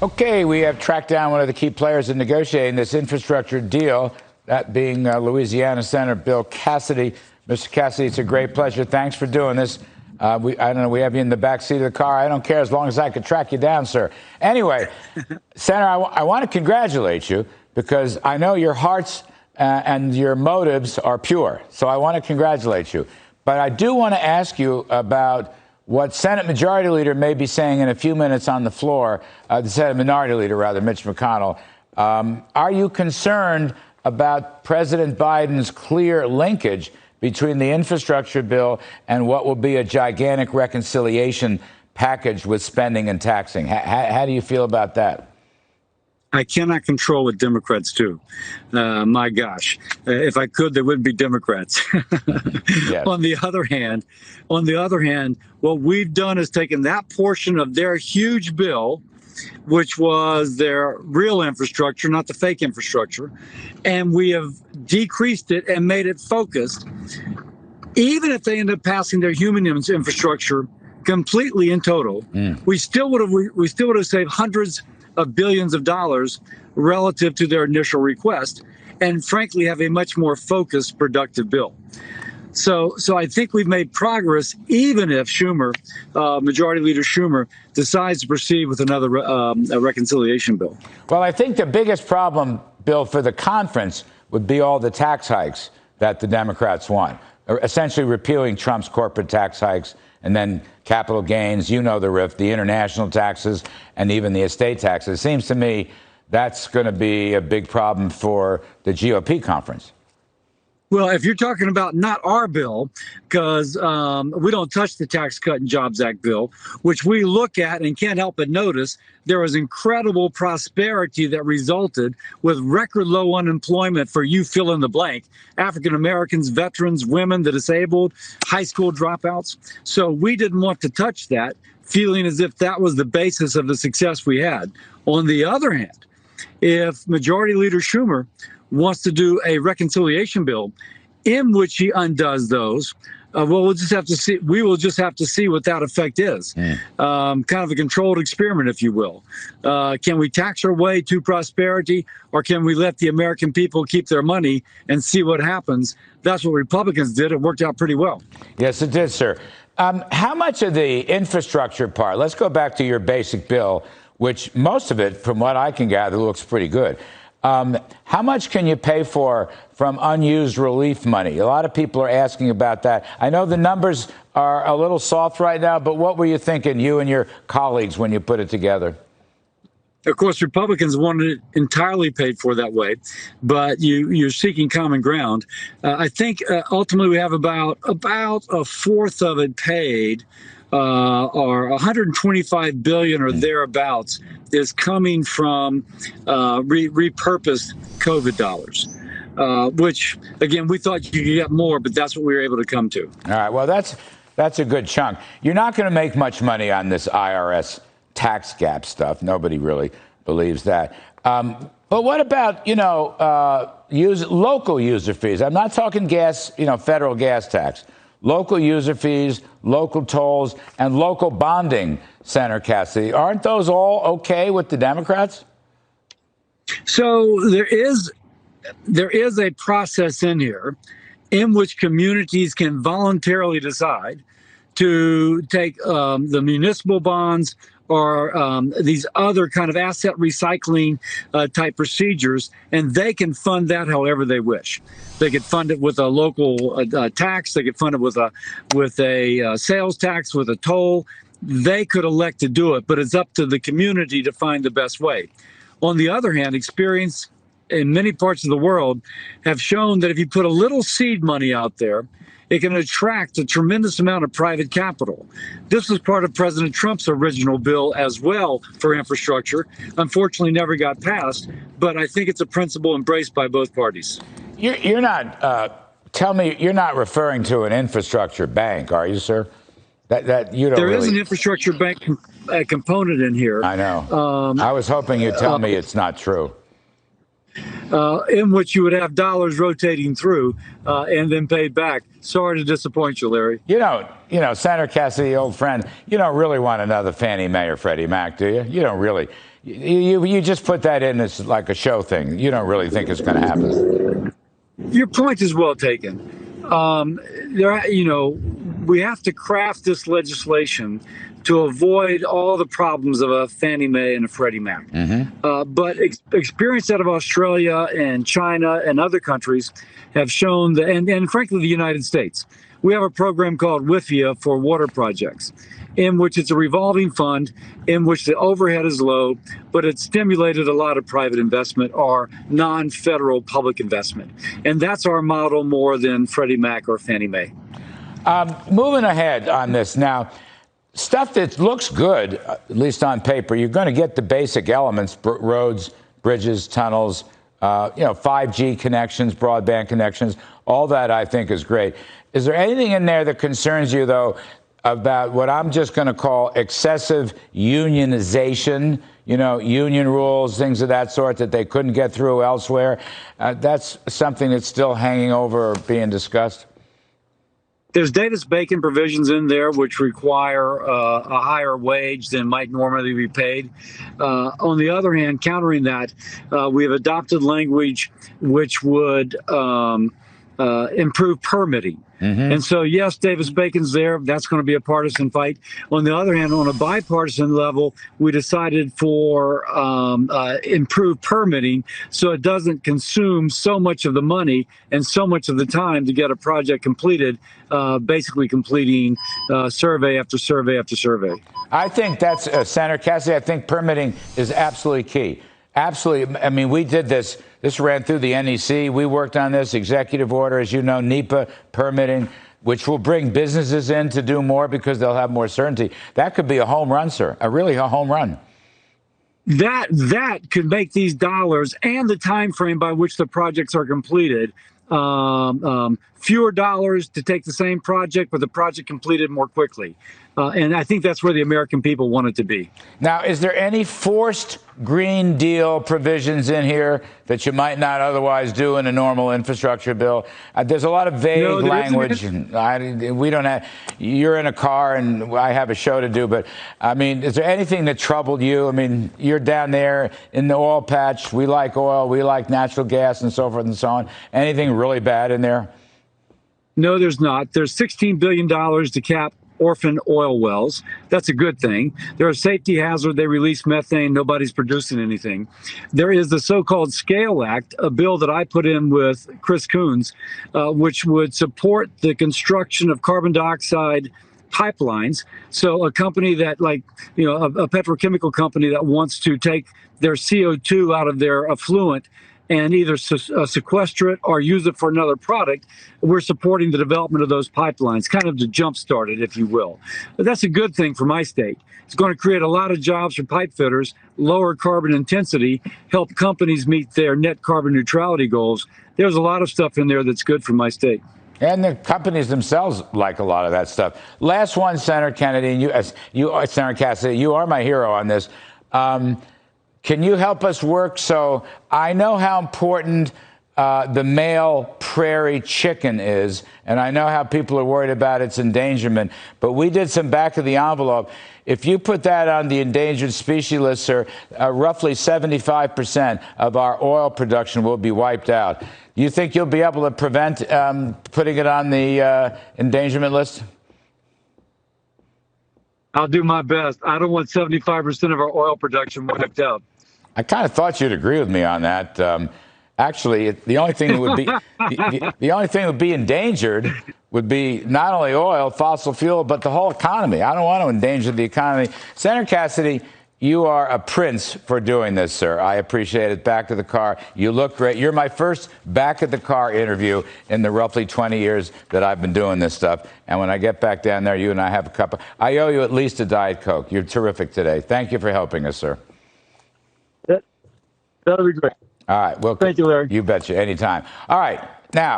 Okay, we have tracked down one of the key players in negotiating this infrastructure deal, that being Louisiana Senator Bill Cassidy. Mr. Cassidy, it's a great pleasure. Thanks for doing this. I don't know, we have you in the back seat of the car. I don't care as long as I could track you down, sir. Anyway, Senator, I want to congratulate you because I know your hearts and your motives are pure. So I want to congratulate you. But I do want to ask you about what Senate Majority Leader may be saying in a few minutes on the floor, the Senate Minority Leader, rather, Mitch McConnell. Are you concerned about President Biden's clear linkage between the infrastructure bill and what will be a gigantic reconciliation package with spending and taxing? How do you feel about that? I cannot control what Democrats do. My gosh, if I could, they wouldn't be Democrats. Yes. On the other hand, what we've done is taken that portion of their huge bill, which was their real infrastructure, not the fake infrastructure, and we have decreased it and made it focused. Even if they end up passing their human infrastructure completely in total, we still would have saved hundreds of billions of dollars relative to their initial request, and frankly have a much more focused, productive bill. So I think we've made progress, even if Schumer, Majority Leader Schumer, decides to proceed with another a reconciliation bill. Well, I think the biggest problem, Bill, for the conference would be all the tax hikes that the Democrats want, essentially repealing Trump's corporate tax hikes and then capital gains, you know the rift, the international taxes, and even the estate taxes. It seems to me that's going to be a big problem for the GOP conference. Well, if you're talking about not our bill, because we don't touch the Tax Cut and Jobs Act bill, which we look at and can't help but notice there was incredible prosperity that resulted with record low unemployment for you fill in the blank, African Americans, veterans, women, the disabled, high school dropouts. So we didn't want to touch that, feeling as if that was the basis of the success we had. On the other hand, if Majority Leader Schumer wants to do a reconciliation bill in which he undoes those, well, we'll just have to see. We will just have to see what that effect is. Kind of a controlled experiment, if you will. Can we tax our way to prosperity, or can we let the American people keep their money and see what happens? That's what Republicans did. It worked out pretty well. Yes, it did, sir. How much of the infrastructure part, let's go back to your basic bill, which most of it, from what I can gather, looks pretty good. How much can you pay for from unused relief money? A lot of people are asking about that. I know the numbers are a little soft right now, but what were you thinking, you and your colleagues, when you put it together? Of course, Republicans wanted it entirely paid for that way, but you're seeking common ground. I think ultimately we have about a fourth of it paid. Or 125 billion or thereabouts is coming from repurposed COVID dollars, which, again, we thought you could get more, but that's what we were able to come to. All right. Well, that's a good chunk. You're not going to make much money on this IRS tax gap stuff. Nobody really believes that. But what about, local user fees? I'm not talking gas, federal gas tax. Local user fees, local tolls, and local bonding, Senator Cassidy. Aren't those all okay with the Democrats? So there is a process in here in which communities can voluntarily decide to take the municipal bonds or these other kind of asset recycling type procedures, and they can fund that however they wish. They could fund it with a local tax. They could fund it with a sales tax, with a toll. They could elect to do it, but it's up to the community to find the best way. On the other hand, experience in many parts of the world have shown that if you put a little seed money out there, it can attract a tremendous amount of private capital. This was part of President Trump's original bill as well for infrastructure. Unfortunately, never got passed, but I think it's a principle embraced by both parties. You're not, tell me, you're not referring to an infrastructure bank, are you, sir? That you don't There really... is an infrastructure bank component in here. I know. I was hoping you'd tell me it's not true. in which you would have dollars rotating through and then paid back. Sorry to disappoint you, Larry. Senator Cassidy, old friend, you don't really want another Fannie Mae or Freddie Mac, do you? You don't really. You just put that in as like a show thing. You don't really think it's going to happen. Your point is well taken. We have to craft this legislation to avoid all the problems of a Fannie Mae and a Freddie Mac. But experience out of Australia and China and other countries have shown that, and frankly, the United States, we have a program called WIFIA for water projects, in which it's a revolving fund, in which the overhead is low, but it stimulated a lot of private investment or non-federal public investment. And that's our model more than Freddie Mac or Fannie Mae. Moving ahead on this now, stuff that looks good, at least on paper, you're going to get the basic elements, roads, bridges, tunnels, 5G connections, broadband connections, all that I think is great. Is there anything in there that concerns you, though, about what I'm just going to call excessive unionization, union rules, things of that sort that they couldn't get through elsewhere? That's something that's still hanging over or being discussed. There's Davis-Bacon provisions in there which require a higher wage than might normally be paid. On the other hand, countering that, we have adopted language which would improve permitting. And so, yes, Davis-Bacon's there. That's going to be a partisan fight. On the other hand, on a bipartisan level, we decided for improved permitting so it doesn't consume so much of the money and so much of the time to get a project completed, basically completing survey after survey after survey. I think that's, Senator Cassidy, I think permitting is absolutely key. Absolutely. I mean, we did this. This ran through the NEC. We worked on this executive order, as you know, NEPA permitting, which will bring businesses in to do more because they'll have more certainty. That could be a home run, sir, really a home run. That could make these dollars and the time frame by which the projects are completed fewer dollars to take the same project, but the project completed more quickly. And I think that's where the American people want it to be. Now, is there any forced Green Deal provisions in here that you might not otherwise do in a normal infrastructure bill? There's a lot of vague language. We don't have. You're in a car, and I have a show to do. But I mean, is there anything that troubled you? I mean, you're down there in the oil patch. We like oil. We like natural gas, and so forth and so on. Anything really bad in there? No, there's not. There's $16 billion to cap orphan oil wells. That's a good thing. They're a safety hazard. They release methane. Nobody's producing anything. There is the so-called SCALE Act, a bill that I put in with Chris Coons, which would support the construction of carbon dioxide pipelines. So a company that, like, a petrochemical company that wants to take their CO2 out of their effluent and either sequester it or use it for another product, we're supporting the development of those pipelines, kind of to jumpstart it, if you will. But that's a good thing for my state. It's going to create a lot of jobs for pipe fitters, lower carbon intensity, help companies meet their net carbon neutrality goals. There's a lot of stuff in there that's good for my state. And the companies themselves like a lot of that stuff. Last one, Senator Kennedy, and Senator Cassidy, you are my hero on this. Can you help us work? So I know how important the male prairie chicken is, and I know how people are worried about its endangerment, but we did some back of the envelope. If you put that on the endangered species list, sir, roughly 75% of our oil production will be wiped out. Do you think you'll be able to prevent putting it on the endangerment list? I'll do my best. I don't want 75% of our oil production wiped out. I kind of thought you'd agree with me on that. Actually, the only thing that would be the only thing that would be endangered would be not only oil, fossil fuel, but the whole economy. I don't want to endanger the economy. Senator Cassidy, you are a prince for doing this, sir. I appreciate it. Back of the car. You look great. You're my first back of the car interview in the roughly 20 years that I've been doing this stuff. And when I get back down there, you and I have a cup. I owe you at least a Diet Coke. You're terrific today. Thank you for helping us, sir. That'll be great. All right. Well, thank you, Larry. You betcha. Anytime. All right. Now.